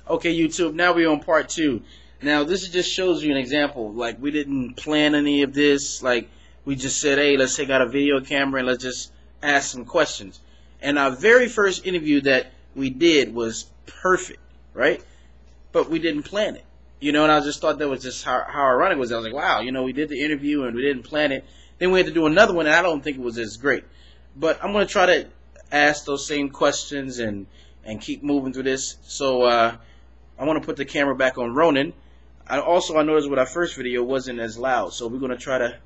Okay, YouTube. Now we're on part two. Now this just shows you an example. Like we didn't plan any of this. Like we just said, hey, let's take out a video camera and let's just ask some questions. And our very first interview that we did was perfect, right? But we didn't plan it. You know, and I just thought that was just how ironic it was. I was like, wow, you know, we did the interview and we didn't plan it. Then we had to do another one, and I don't think it was as great. But I'm going to try to ask those same questions and keep moving through this. So I want to put the camera back on Ronan. I noticed with our first video wasn't as loud, so we're going to try to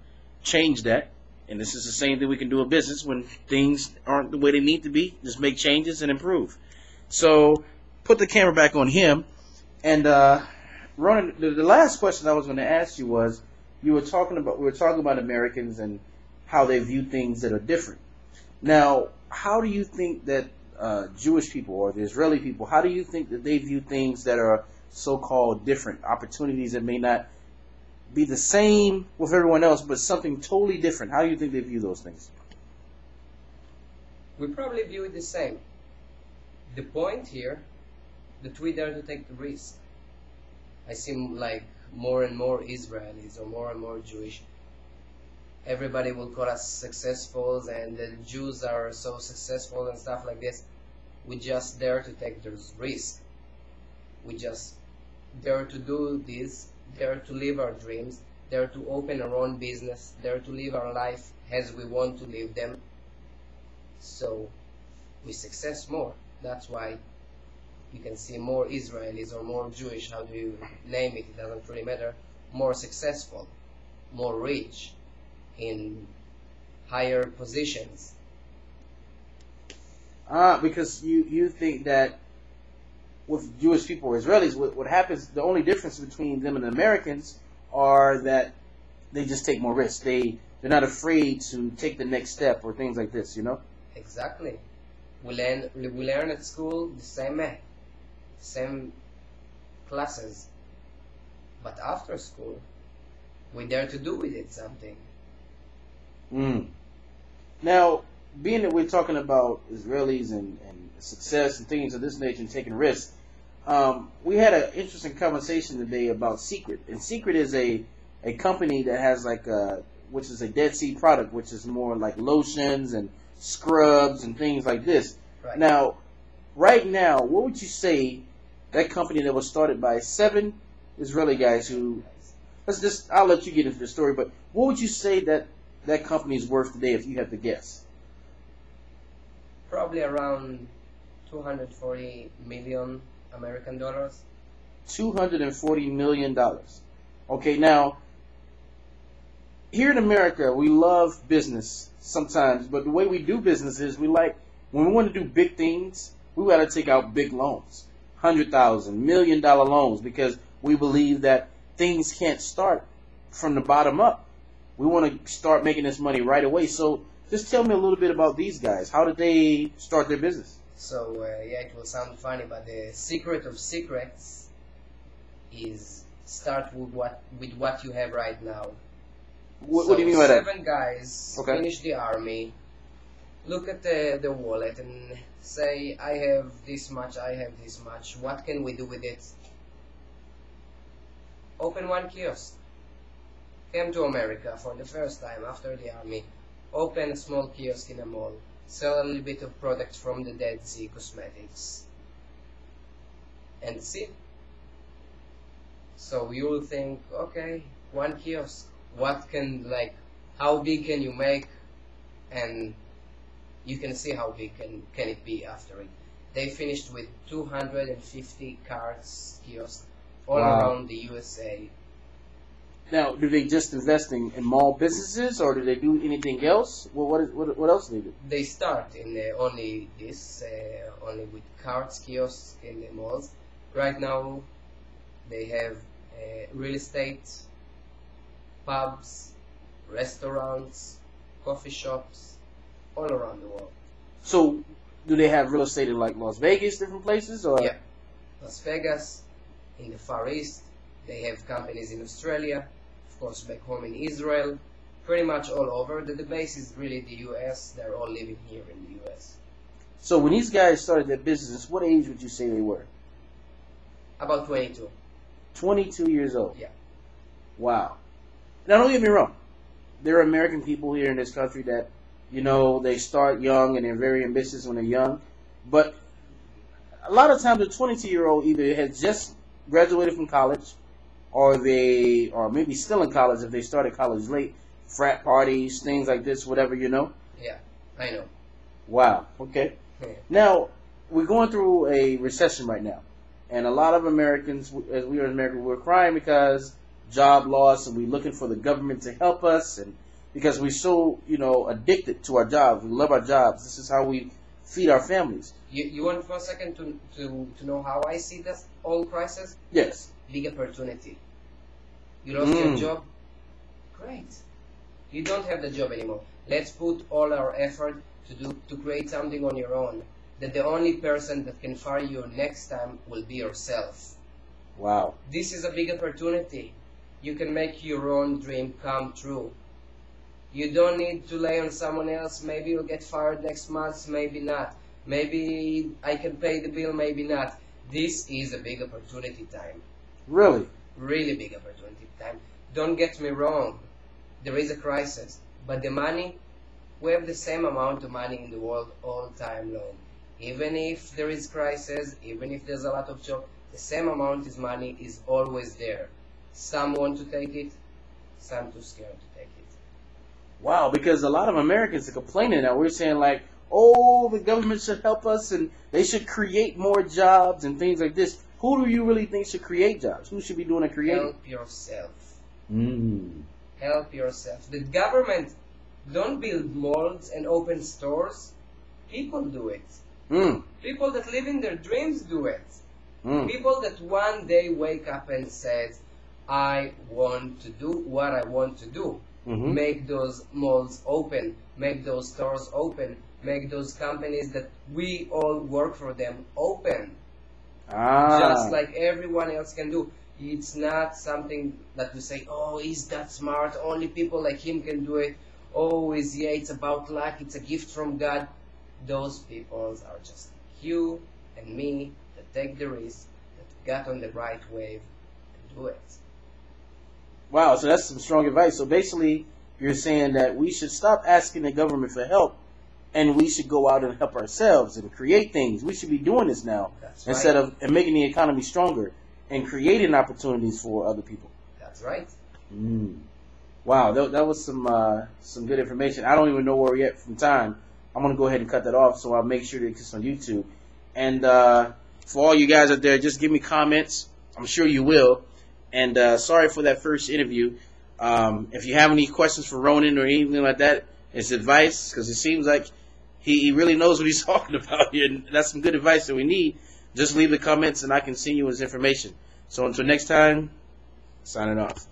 change that. And this is the same thing we can do in business when things aren't the way they need to be. Just make changes and improve. So put the camera back on him. And Ronan, the last question I was going to ask you was, we were talking about Americans and how they view things that are different. Now, how do you think that Jewish people or the Israeli people, how do you think that they view things that are so-called different, opportunities that may not be the same with everyone else, but something totally different? How do you think they view those things? We probably view it the same. The point here, that we dare to take the risk. I seem like more and more Israelis or more and more Jewish. Everybody will call us successful, and the Jews are so successful and stuff like this. We just dare to take those risks. We just dare to do this, dare to live our dreams, dare to open our own business, dare to live our life as we want to live them. So we success more. That's why you can see more Israelis or more Jewish, how do you name it, it doesn't really matter, more successful, more rich, in higher positions. Because you think that with Jewish people or Israelis, what happens, the only difference between them and the Americans are that they just take more risks. They're not afraid to take the next step or things like this, you know? Exactly. We learn at school the same math, same classes, but after school we dare to do with it something. Now, being that we're talking about Israelis and success and things of this nature and taking risks, we had an interesting conversation today about Secret. And Secret is a company that has which is a Dead Sea product, which is more like lotions and scrubs and things like this. Right. Now, right now, what would you say that company that was started by 7 Israeli guys who, I'll let you get into the story, but what would you say that company is worth today if you had to guess? Probably around 240 million American dollars. $240 million. Okay, now, here in America, we love business sometimes, but the way we do business is when we want to do big things, we got to take out big loans, $100,000, $1 million loans, because we believe that things can't start from the bottom up. We want to start making this money right away. So just tell me a little bit about these guys. How did they start their business? So yeah, it will sound funny, but the secret of secrets is start with what you have right now. What do you mean by that? 7 guys finish the army, look at the wallet and say, I have this much, I have this much, what can we do with it? Open one kiosk. Came to America for the first time after the army, open a small kiosk in a mall, sell a little bit of products from the Dead Sea cosmetics, and see. So you will think, okay, one kiosk, how big can you make? And you can see how big can it be after it. They finished with 250 carts kiosk all around the USA. Now, do they just invest in mall businesses, or do they do anything else? What else do they do? They start in only with carts, kiosks in the malls. Right now, they have real estate, pubs, restaurants, coffee shops, all around the world. So, do they have real estate in like Las Vegas, different places, or? Yeah, Las Vegas, in the Far East. They have companies in Australia, of course back home in Israel, pretty much all over. The base is really the US. They're all living here in the US. So when these guys started their business, what age would you say they were? About 22. 22 years old. Yeah. Wow. Now, don't get me wrong. There are American people here in this country that, you know, they start young and they're very ambitious when they're young. But a lot of times a 22-year-old either has just graduated from college, or maybe still in college if they started college late, frat parties, things like this, whatever, you know. Yeah, I know. Wow. Okay. Now, we're going through a recession right now. And a lot of Americans, as we are in America, we're crying because job loss, and we're looking for the government to help us, and because we're so, you know, addicted to our jobs. We love our jobs. This is how we feed our families. You want for a second to know how I see this whole crisis? Yes. Big opportunity. You lost your job? Great. You don't have the job anymore. Let's put all our effort to create something on your own. That the only person that can fire you next time will be yourself. Wow. This is a big opportunity. You can make your own dream come true. You don't need to lay on someone else. Maybe you'll get fired next month, maybe not. Maybe I can pay the bill, maybe not. This is a big opportunity time. Really? Really big opportunity time. Don't get me wrong. There is a crisis. But the money, we have the same amount of money in the world all time long. Even if there is crisis, even if there's a lot of job, the same amount of money is always there. Some want to take it, some too scared to take it. Wow, because a lot of Americans are complaining now. We're saying like, oh, the government should help us and they should create more jobs and things like this. Who do you really think should create jobs? Who should be doing the creating? Help yourself. Mm. Help yourself. The government don't build malls and open stores. People do it. Mm. People that live in their dreams do it. Mm. People that one day wake up and says, I want to do what I want to do. Mm-hmm. Make those malls open. Make those stores open. Make those companies that we all work for them open. Just like everyone else can do. It's not something that we say, oh, he's that smart. Only people like him can do it. Oh, it's about luck. It's a gift from God. Those people are just you and me that take the risk, that got on the right wave and do it. Wow, so that's some strong advice. So basically, you're saying that we should stop asking the government for help, and we should go out and help ourselves and create things. We should be doing this now. That's instead right. of and making the economy stronger and creating opportunities for other people. That's right. Mm. Wow, that was some good information. I don't even know where we're at from time. I'm going to go ahead and cut that off, so I'll make sure that it's on YouTube. And for all you guys out there, just give me comments. I'm sure you will. And sorry for that first interview. If you have any questions for Ronan or anything like that, it's advice, because it seems like he really knows what he's talking about here. And that's some good advice that we need. Just leave the comments, and I can send you his information. So until next time, signing off.